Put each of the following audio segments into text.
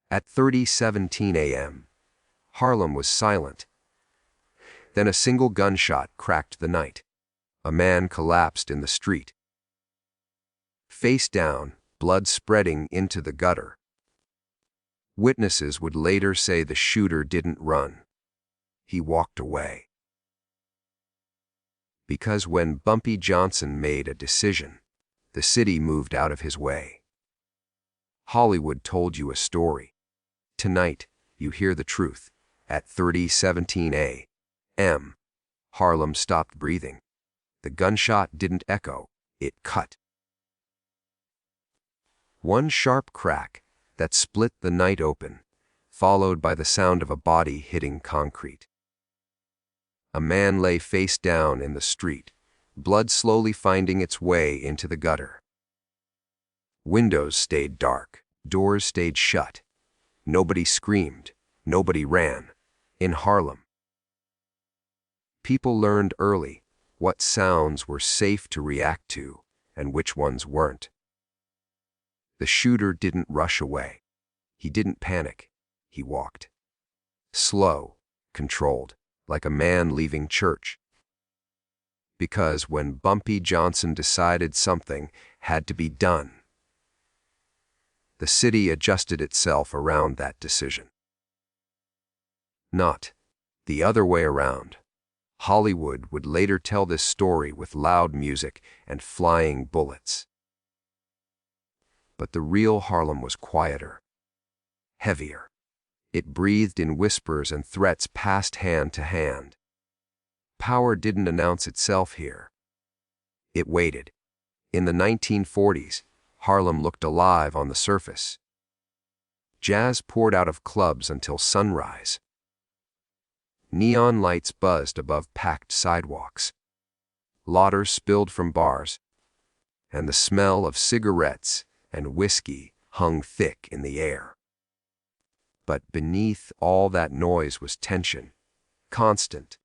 At 3:17 a.m., Harlem was silent. Then a single gunshot cracked the night. A man collapsed in the street. Face down, blood spreading into the gutter. Witnesses would later say the shooter didn't run. He walked away. Because when Bumpy Johnson made a decision, the city moved out of his way. Hollywood told you a story. Tonight, you hear the truth. At 3:17 a.m., Harlem stopped breathing. The gunshot didn't echo, it cut. One sharp crack that split the night open, followed by the sound of a body hitting concrete. A man lay face down in the street, blood slowly finding its way into the gutter. Windows stayed dark, doors stayed shut. Nobody screamed, nobody ran. In Harlem, people learned early what sounds were safe to react to and which ones weren't. The shooter didn't rush away. He didn't panic. He walked. Slow, controlled, like a man leaving church. Because when Bumpy Johnson decided something had to be done, the city adjusted itself around that decision. Not the other way around. Hollywood would later tell this story with loud music and flying bullets. But the real Harlem was quieter, heavier. It breathed in whispers and threats passed hand to hand. Power didn't announce itself here. It waited. In the 1940s, Harlem looked alive on the surface. Jazz poured out of clubs until sunrise. Neon lights buzzed above packed sidewalks. Lauder spilled from bars, and the smell of cigarettes and whiskey hung thick in the air. But beneath all that noise was tension, constant,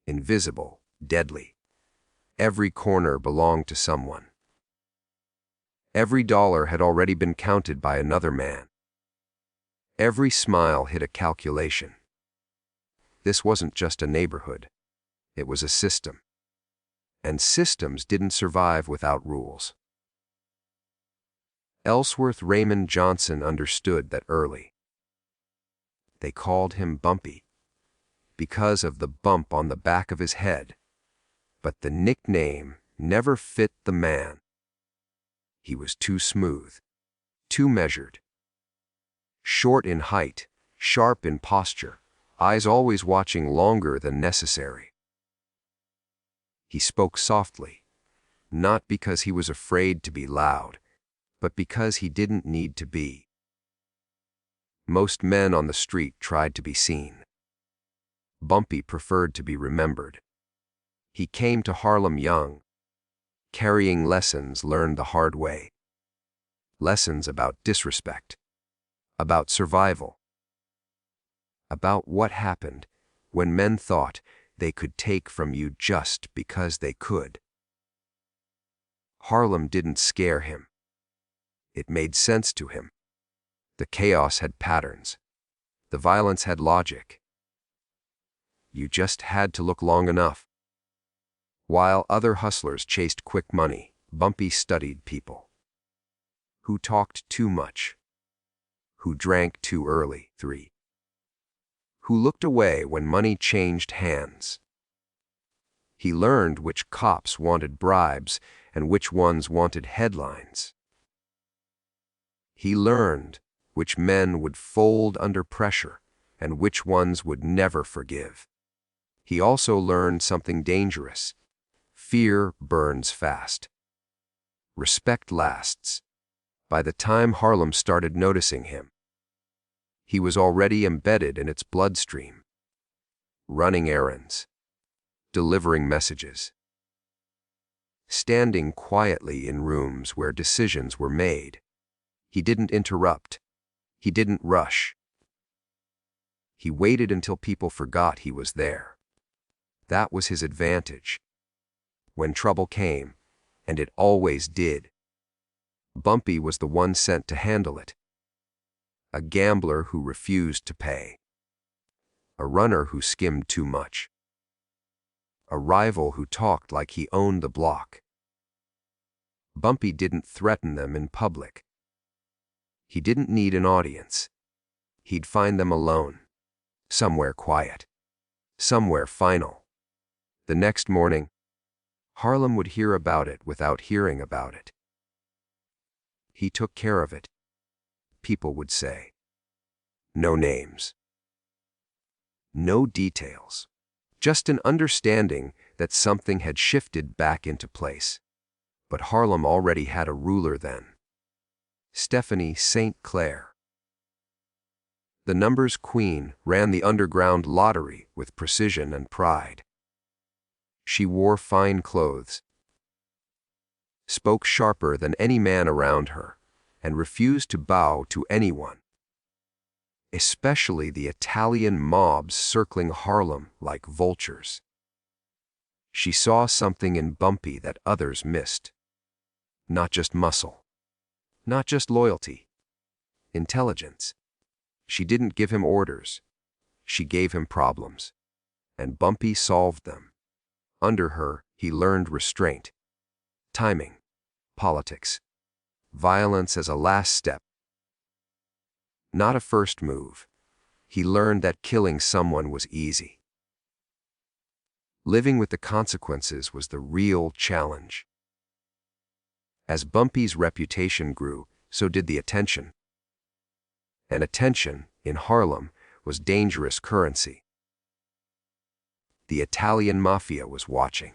invisible, deadly. Every corner belonged to someone. Every dollar had already been counted by another man. Every smile hid a calculation. This wasn't just a neighborhood. It was a system. And systems didn't survive without rules. Ellsworth Raymond Johnson understood that early. They called him Bumpy because of the bump on the back of his head, but the nickname never fit the man. He was too smooth, too measured. Short in height, sharp in posture, eyes always watching longer than necessary. He spoke softly, not because he was afraid to be loud, but because he didn't need to be. Most men on the street tried to be seen. Bumpy preferred to be remembered. He came to Harlem young, carrying lessons learned the hard way. Lessons about disrespect, about survival, about what happened when men thought they could take from you just because they could. Harlem didn't scare him. It made sense to him. The chaos had patterns. The violence had logic. You just had to look long enough. While other hustlers chased quick money, Bumpy studied people. Who talked too much? Who drank too early? 3. Who looked away when money changed hands? He learned which cops wanted bribes and which ones wanted headlines. He learned which men would fold under pressure and which ones would never forgive. He also learned something dangerous. Fear burns fast. Respect lasts. By the time Harlem started noticing him, he was already embedded in its bloodstream, running errands, delivering messages, standing quietly in rooms where decisions were made. He didn't interrupt. He didn't rush. He waited until people forgot he was there. That was his advantage. When trouble came, and it always did, Bumpy was the one sent to handle it. a gambler who refused to pay, a runner who skimmed too much, a rival who talked like he owned the block. Bumpy didn't threaten them in public. He didn't need an audience. He'd find them alone, somewhere quiet, somewhere final. The next morning, Harlem would hear about it without hearing about it. He took care of it, people would say. No names. No details. Just an understanding that something had shifted back into place. But Harlem already had a ruler then. Stephanie St. Clair. The numbers queen ran the underground lottery with precision and pride. She wore fine clothes, spoke sharper than any man around her, and refused to bow to anyone, especially the Italian mobs circling Harlem like vultures. She saw something in Bumpy that others missed. Not just muscle, not just loyalty, intelligence. She didn't give him orders. She gave him problems, and Bumpy solved them. Under her, he learned restraint, timing, politics, violence as a last step, not a first move. He learned that killing someone was easy. Living with the consequences was the real challenge. As Bumpy's reputation grew, so did the attention. And attention, in Harlem, was dangerous currency. The Italian Mafia was watching.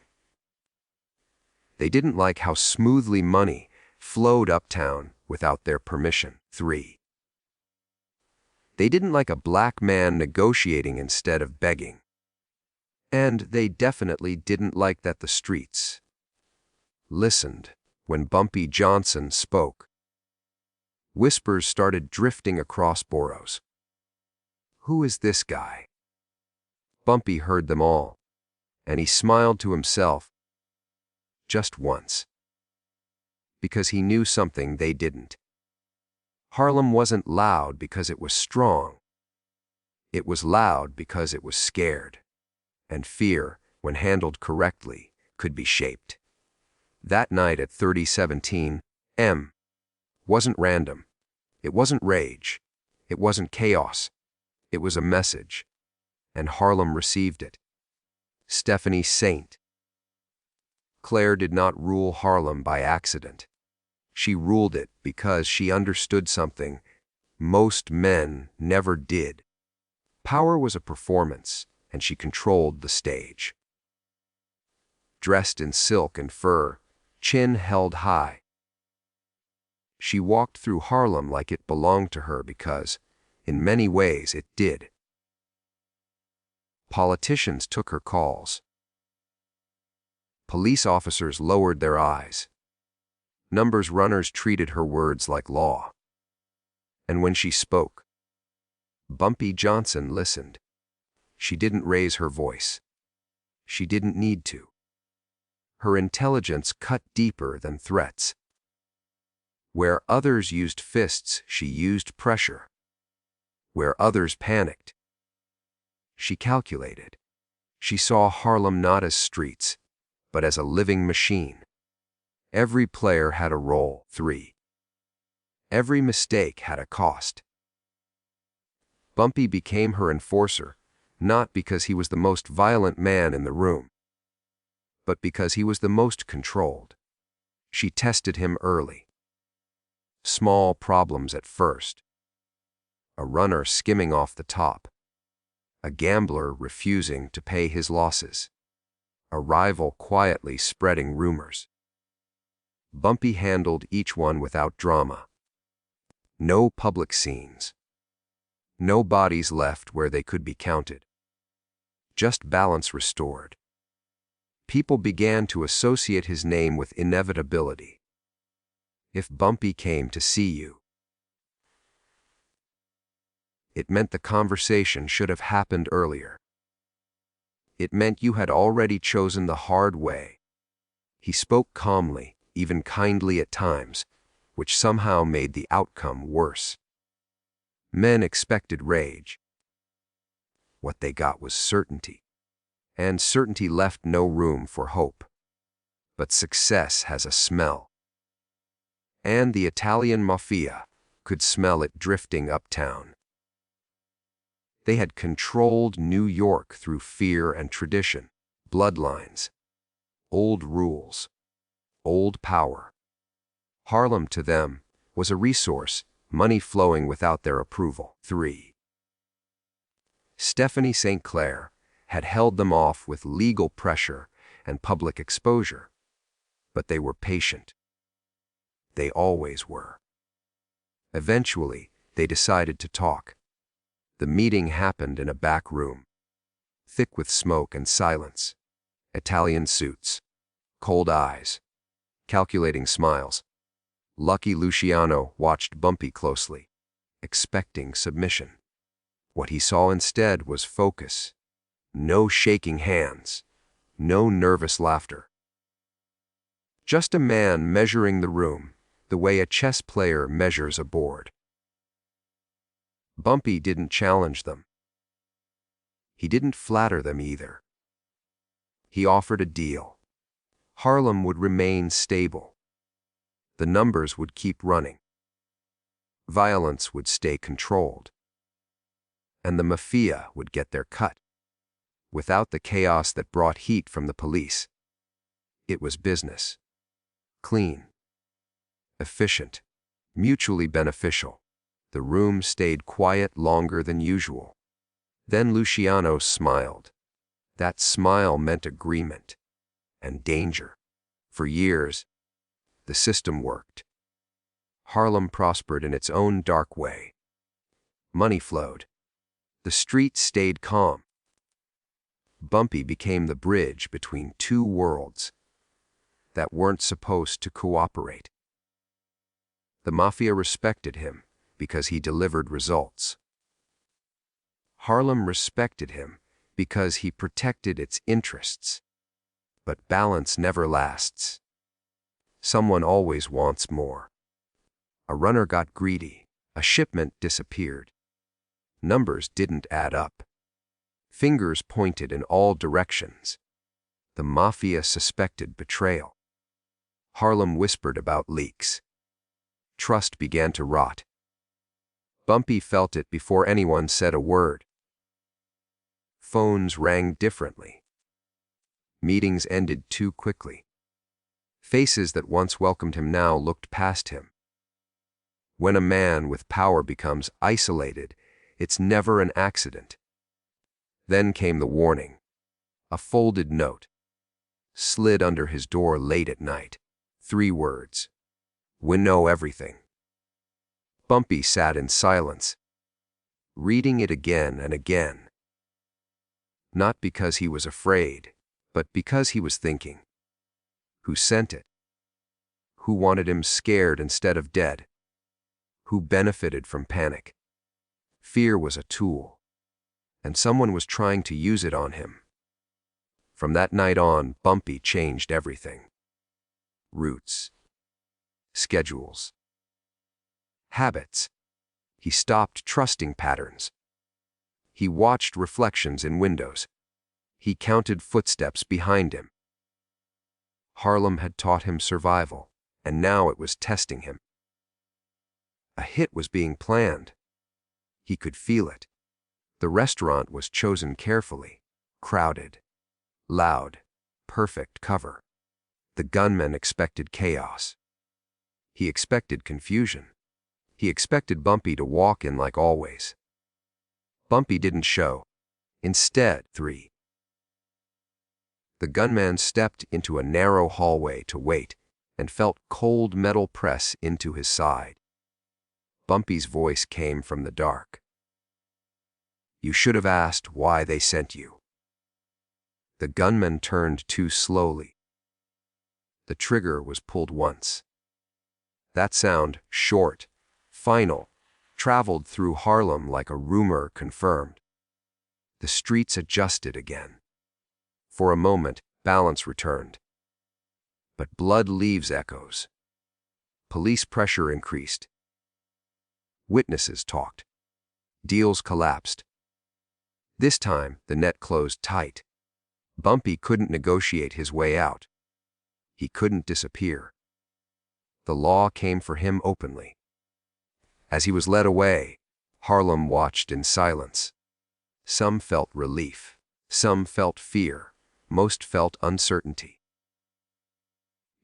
They didn't like how smoothly money flowed uptown without their permission. 3. They didn't like a black man negotiating instead of begging. And they definitely didn't like that the streets listened when Bumpy Johnson spoke. Whispers started drifting across boroughs. Who is this guy? Bumpy heard them all, and he smiled to himself just once, because he knew something they didn't. Harlem wasn't loud because it was strong. It was loud because it was scared, and fear, when handled correctly, could be shaped. That night at 3017 M wasn't random. It wasn't rage. It wasn't chaos. It was a message, and Harlem received it. Stephanie St. Clair did not rule Harlem by accident. She ruled it because she understood something most men never did. Power was a performance, and she controlled the stage. Dressed in silk and fur, chin held high, she walked through Harlem like it belonged to her because, in many ways, it did. Politicians took her calls. Police officers lowered their eyes. Numbers runners treated her words like law. And when she spoke, Bumpy Johnson listened. She didn't raise her voice. She didn't need to. Her intelligence cut deeper than threats. Where others used fists, she used pressure. Where others panicked, she calculated. She saw Harlem not as streets, but as a living machine. Every player had a role. 3. Every mistake had a cost. Bumpy became her enforcer, not because he was the most violent man in the room, but because he was the most controlled. She tested him early. Small problems at first. A runner skimming off the top. A gambler refusing to pay his losses. A rival quietly spreading rumors. Bumpy handled each one without drama. No public scenes. No bodies left where they could be counted. Just balance restored. People began to associate his name with inevitability. If Bumpy came to see you, it meant the conversation should have happened earlier. It meant you had already chosen the hard way. He spoke calmly, even kindly at times, which somehow made the outcome worse. Men expected rage. What they got was certainty, and certainty left no room for hope. But success has a smell. And the Italian Mafia could smell it drifting uptown. They had controlled New York through fear and tradition, bloodlines, old rules, old power. Harlem to them was a resource, money flowing without their approval. 3. Stephanie St. Clair had held them off with legal pressure and public exposure, but they were patient. They always were. Eventually, they decided to talk. The meeting happened in a back room, thick with smoke and silence. Italian suits, cold eyes, calculating smiles. Lucky Luciano watched Bumpy closely, expecting submission. What he saw instead was focus. No shaking hands, no nervous laughter. Just a man measuring the room, the way a chess player measures a board. Bumpy didn't challenge them. He didn't flatter them either. He offered a deal. Harlem would remain stable. The numbers would keep running. Violence would stay controlled. And the Mafia would get their cut, without the chaos that brought heat from the police. It was business. Clean. Efficient. Mutually beneficial. The room stayed quiet longer than usual. Then Luciano smiled. That smile meant agreement and danger. For years, the system worked. Harlem prospered in its own dark way. Money flowed. The street stayed calm. Bumpy became the bridge between two worlds that weren't supposed to cooperate. The Mafia respected him because he delivered results. Harlem respected him because he protected its interests. But balance never lasts. Someone always wants more. A runner got greedy. A shipment disappeared. Numbers didn't add up. Fingers pointed in all directions. The Mafia suspected betrayal. Harlem whispered about leaks. Trust began to rot. Bumpy felt it before anyone said a word. Phones rang differently. Meetings ended too quickly. Faces that once welcomed him now looked past him. When a man with power becomes isolated, it's never an accident. Then came the warning. A folded note. Slid under his door late at night. 3 words. We know everything. Bumpy sat in silence, reading it again and again. Not because he was afraid, but because he was thinking. Who sent it? Who wanted him scared instead of dead? Who benefited from panic? Fear was a tool, and someone was trying to use it on him. From that night on, Bumpy changed everything. Routes. Schedules. Habits. He stopped trusting patterns. He watched reflections in windows. He counted footsteps behind him. Harlem had taught him survival, and now it was testing him. A hit was being planned. He could feel it. The restaurant was chosen carefully, crowded, loud, perfect cover. The gunman expected chaos. He expected confusion. He expected Bumpy to walk in like always. Bumpy didn't show. Instead, 3. The gunman stepped into a narrow hallway to wait and felt cold metal press into his side. Bumpy's voice came from the dark. You should have asked why they sent you. The gunman turned too slowly. The trigger was pulled once. That sound, short, final, traveled through Harlem like a rumor confirmed. The streets adjusted again. For a moment, balance returned. But blood leaves echoes. Police pressure increased. Witnesses talked. Deals collapsed. This time, the net closed tight. Bumpy couldn't negotiate his way out. He couldn't disappear. The law came for him openly. As he was led away, Harlem watched in silence. Some felt relief. Some felt fear. Most felt uncertainty.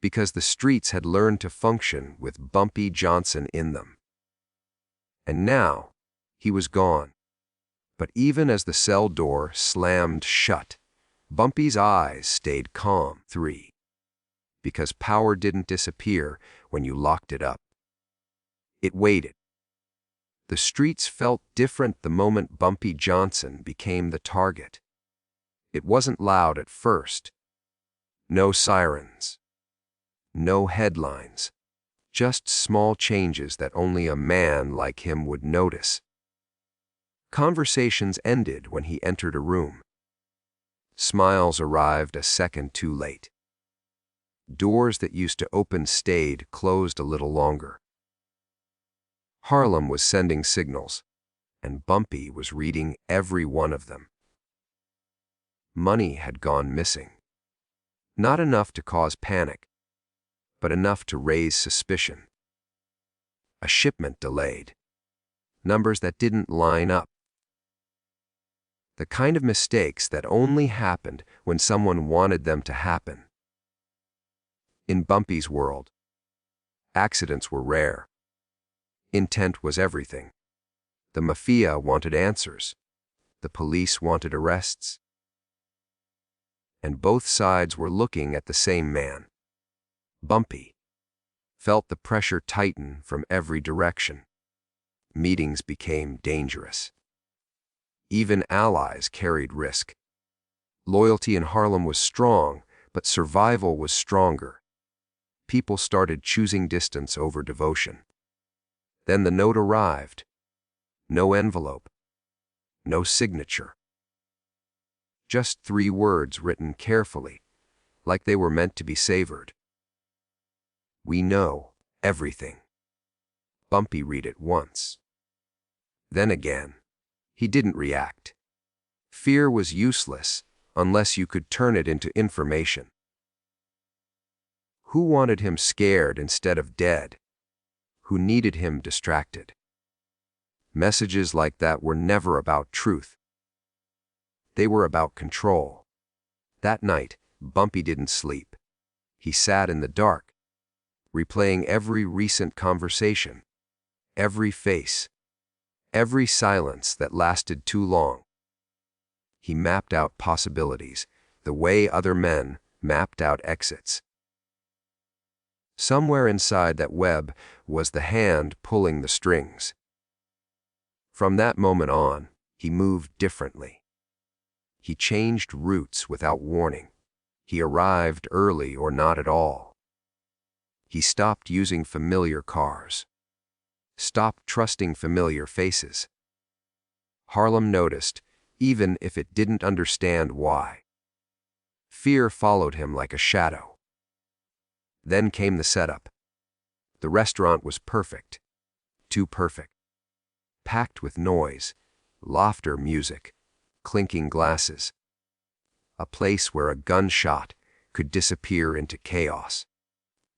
Because the streets had learned to function with Bumpy Johnson in them. And now, he was gone. But even as the cell door slammed shut, Bumpy's eyes stayed calm. 3. Because power didn't disappear when you locked it up. It waited. The streets felt different the moment Bumpy Johnson became the target. It wasn't loud at first. No sirens. No headlines. Just small changes that only a man like him would notice. Conversations ended when he entered a room. Smiles arrived a second too late. Doors that used to open stayed closed a little longer. Harlem was sending signals, and Bumpy was reading every one of them. Money had gone missing. Not enough to cause panic, but enough to raise suspicion. A shipment delayed. Numbers that didn't line up. The kind of mistakes that only happened when someone wanted them to happen. In Bumpy's world, accidents were rare. Intent was everything. The Mafia wanted answers. The police wanted arrests. And both sides were looking at the same man. Bumpy felt the pressure tighten from every direction. Meetings became dangerous. Even allies carried risk. Loyalty in Harlem was strong, but survival was stronger. People started choosing distance over devotion. Then the note arrived. No envelope. No signature. Just 3 words written carefully, like they were meant to be savored. We know everything. Bumpy read it once. Then again. He didn't react. Fear was useless unless you could turn it into information. Who wanted him scared instead of dead? Who needed him distracted? Messages like that were never about truth. They were about control. That night, Bumpy didn't sleep. He sat in the dark, replaying every recent conversation, every face, every silence that lasted too long. He mapped out possibilities, the way other men mapped out exits. Somewhere inside that web was the hand pulling the strings. From that moment on, he moved differently. He changed routes without warning. He arrived early or not at all. He stopped using familiar cars. Stopped trusting familiar faces. Harlem noticed, even if it didn't understand why. Fear followed him like a shadow. Then came the setup. The restaurant was perfect. Too perfect. Packed with noise, laughter, music, clinking glasses. A place where a gunshot could disappear into chaos.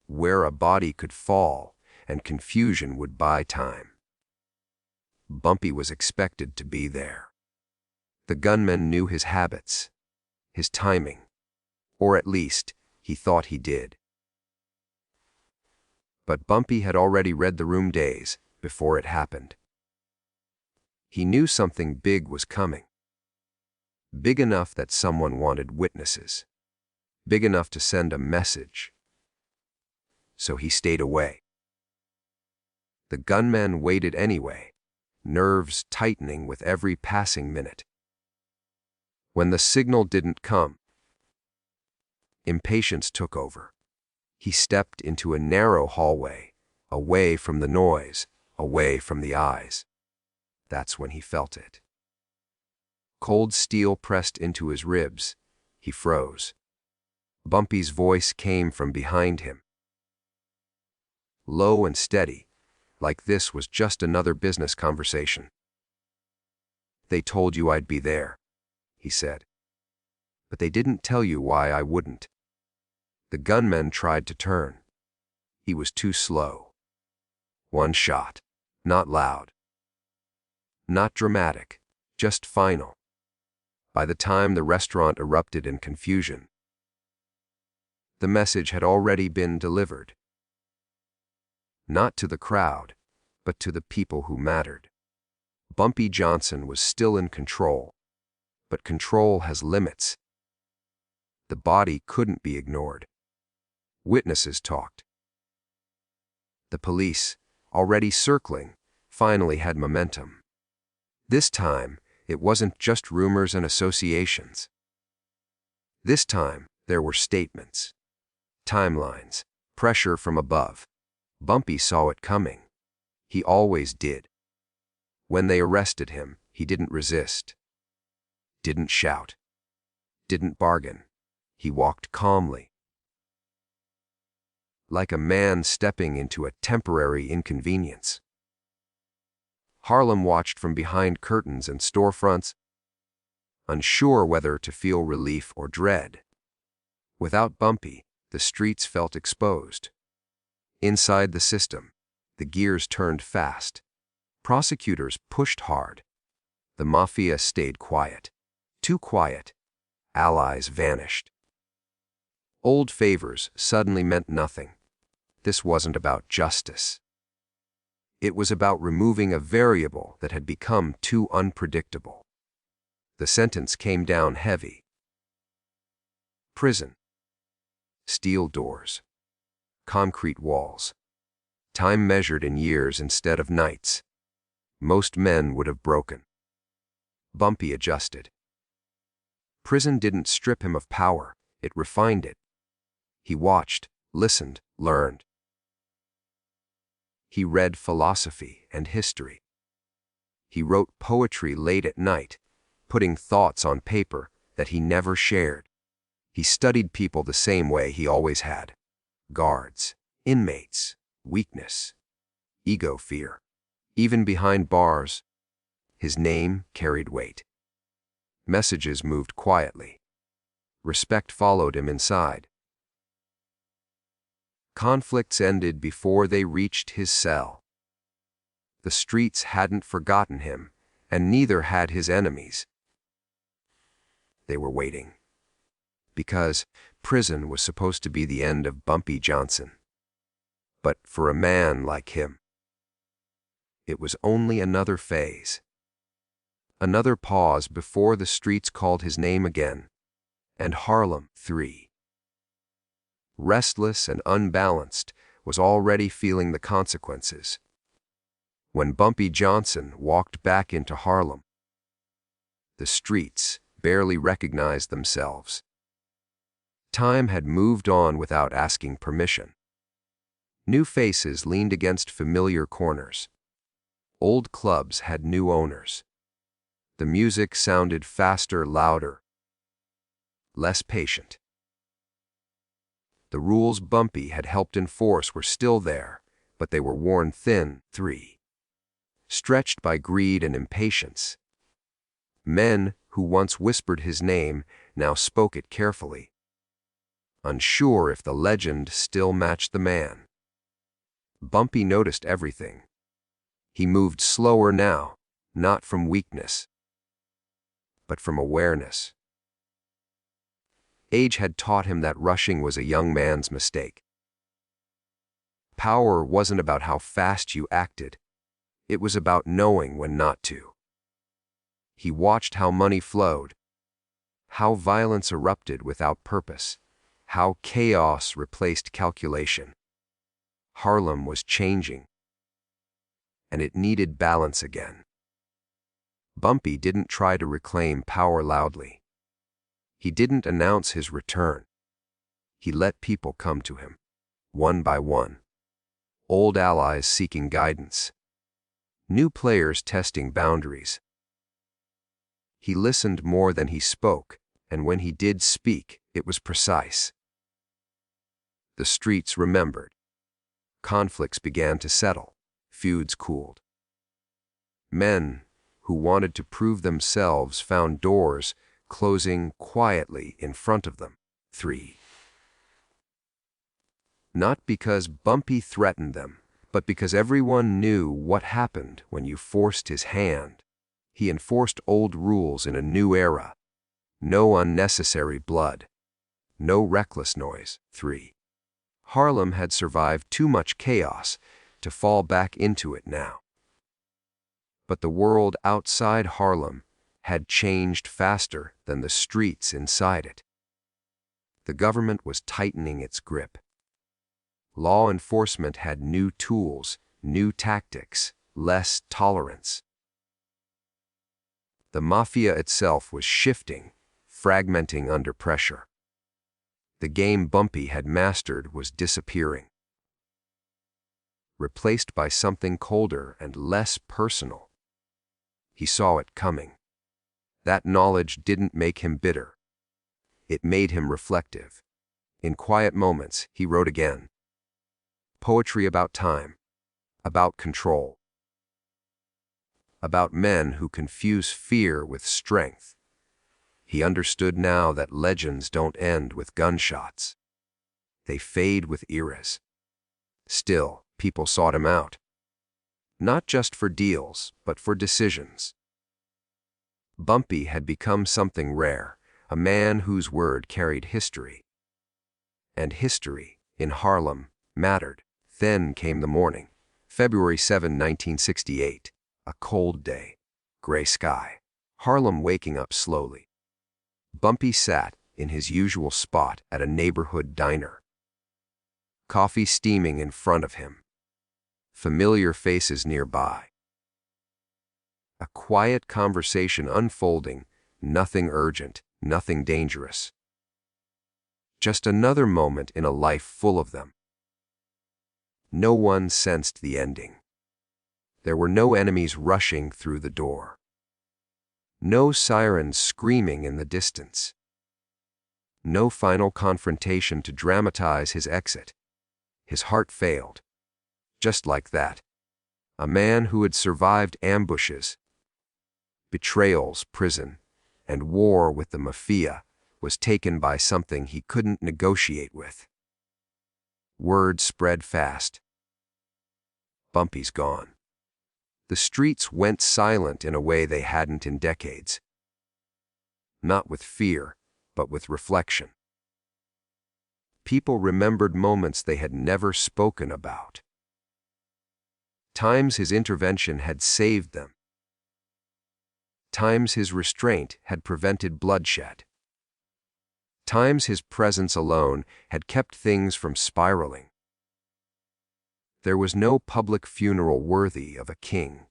Where a body could fall and confusion would buy time. Bumpy was expected to be there. The gunman knew his habits, his timing, or at least he thought he did. But Bumpy had already read the room days before it happened. He knew something big was coming. Big enough that someone wanted witnesses. Big enough to send a message. So he stayed away. The gunman waited anyway, nerves tightening with every passing minute. When the signal didn't come, impatience took over. He stepped into a narrow hallway, away from the noise, away from the eyes. That's when he felt it. Cold steel pressed into his ribs. He froze. Bumpy's voice came from behind him. Low and steady, like this was just another business conversation. They told you I'd be there, he said. But they didn't tell you why I wouldn't. The gunman tried to turn. He was too slow. One shot. Not loud. Not dramatic. Just final. By the time the restaurant erupted in confusion, the message had already been delivered. Not to the crowd, but to the people who mattered. Bumpy Johnson was still in control, but control has limits. The body couldn't be ignored. Witnesses talked. The police, already circling, finally had momentum. This time, it wasn't just rumors and associations. This time, there were statements, timelines, pressure from above. Bumpy saw it coming. He always did. When they arrested him, he didn't resist. Didn't shout. Didn't bargain. He walked calmly. Like a man stepping into a temporary inconvenience. Harlem watched from behind curtains and storefronts, unsure whether to feel relief or dread. Without Bumpy, the streets felt exposed. Inside the system, the gears turned fast. Prosecutors pushed hard. The Mafia stayed quiet. Too quiet. Allies vanished. Old favors suddenly meant nothing. This wasn't about justice. It was about removing a variable that had become too unpredictable. The sentence came down heavy. Prison. Steel doors. Concrete walls. Time measured in years instead of nights. Most men would have broken. Bumpy adjusted. Prison didn't strip him of power, it refined it. He watched, listened, learned. He read philosophy and history. He wrote poetry late at night, putting thoughts on paper that he never shared. He studied people the same way he always had. Guards, inmates, weakness, ego fear. Even behind bars, his name carried weight. Messages moved quietly. Respect followed him inside. Conflicts ended before they reached his cell. The streets hadn't forgotten him, and neither had his enemies. They were waiting. Because prison was supposed to be the end of Bumpy Johnson. But for a man like him, it was only another phase. Another pause before the streets called his name again. And Harlem, 3. Restless and unbalanced, was already feeling the consequences. When Bumpy Johnson walked back into Harlem, the streets barely recognized themselves. Time had moved on without asking permission. New faces leaned against familiar corners. Old clubs had new owners. The music sounded faster, louder, less patient. The rules Bumpy had helped enforce were still there, but they were worn thin, 3. Stretched by greed and impatience. Men who once whispered his name now spoke it carefully, unsure if the legend still matched the man. Bumpy noticed everything. He moved slower now, not from weakness, but from awareness. Age had taught him that rushing was a young man's mistake. Power wasn't about how fast you acted. It was about knowing when not to. He watched how money flowed, how violence erupted without purpose, how chaos replaced calculation. Harlem was changing, and it needed balance again. Bumpy didn't try to reclaim power loudly. He didn't announce his return. He let people come to him, one by one. Old allies seeking guidance. New players testing boundaries. He listened more than he spoke, and when he did speak, it was precise. The streets remembered. Conflicts began to settle. Feuds cooled. Men who wanted to prove themselves found doors closing quietly in front of them. 3. Not because Bumpy threatened them, but because everyone knew what happened when you forced his hand. He enforced old rules in a new era. No unnecessary blood. No reckless noise. 3. Harlem had survived too much chaos to fall back into it now. But the world outside Harlem had changed faster than the streets inside it. The government was tightening its grip. Law enforcement had new tools, new tactics, less tolerance. The Mafia itself was shifting, fragmenting under pressure. The game Bumpy had mastered was disappearing, replaced by something colder and less personal. He saw it coming. That knowledge didn't make him bitter. It made him reflective. In quiet moments, he wrote again. Poetry about time, about control, about men who confuse fear with strength. He understood now that legends don't end with gunshots. They fade with eras. Still, people sought him out. Not just for deals, but for decisions. Bumpy had become something rare, a man whose word carried history. And history, in Harlem, mattered. Then came the morning, February 7, 1968, a cold day, gray sky, Harlem waking up slowly. Bumpy sat in his usual spot at a neighborhood diner. Coffee steaming in front of him. Familiar faces nearby. A quiet conversation unfolding, nothing urgent, nothing dangerous. Just another moment in a life full of them. No one sensed the ending. There were no enemies rushing through the door. No sirens screaming in the distance. No final confrontation to dramatize his exit. His heart failed. Just like that. A man who had survived ambushes, betrayals, prison, and war with the Mafia was taken by something he couldn't negotiate with. Word spread fast. Bumpy's gone. The streets went silent in a way they hadn't in decades. Not with fear, but with reflection. People remembered moments they had never spoken about. Times his intervention had saved them. Times his restraint had prevented bloodshed. Times his presence alone had kept things from spiraling. There was no public funeral worthy of a king.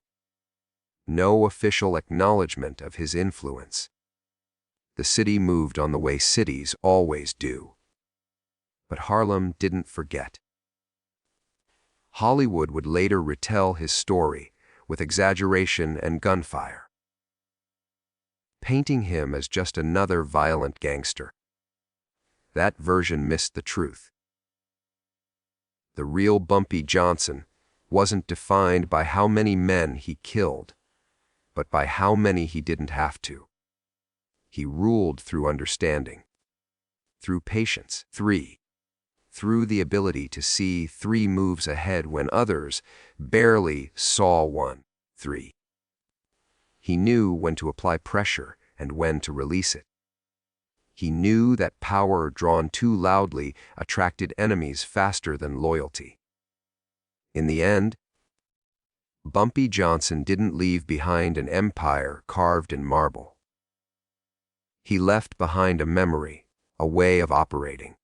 No official acknowledgement of his influence. The city moved on the way cities always do. But Harlem didn't forget. Hollywood would later retell his story with exaggeration and gunfire, painting him as just another violent gangster. That version missed the truth. The real Bumpy Johnson wasn't defined by how many men he killed, but by how many he didn't have to. He ruled through understanding, through patience. 3. Through the ability to see 3 moves ahead when others barely saw one. 3. He knew when to apply pressure and when to release it. He knew that power drawn too loudly attracted enemies faster than loyalty. In the end, Bumpy Johnson didn't leave behind an empire carved in marble. He left behind a memory, a way of operating.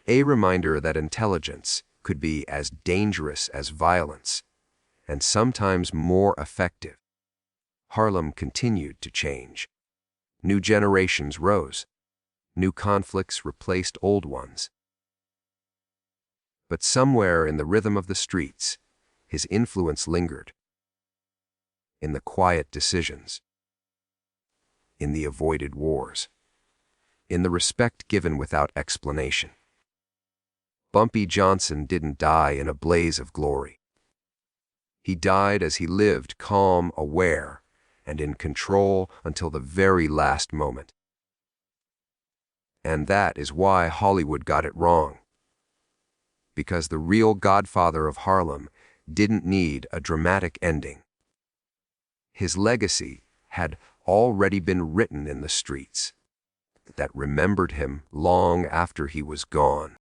A reminder that intelligence could be as dangerous as violence, and sometimes more effective. Harlem continued to change. New generations rose. New conflicts replaced old ones. But somewhere in the rhythm of the streets, his influence lingered. In the quiet decisions. In the avoided wars. In the respect given without explanation. Bumpy Johnson didn't die in a blaze of glory. He died as he lived, calm, aware, and in control until the very last moment. And that is why Hollywood got it wrong. Because the real Godfather of Harlem didn't need a dramatic ending. His legacy had already been written in the streets that remembered him long after he was gone.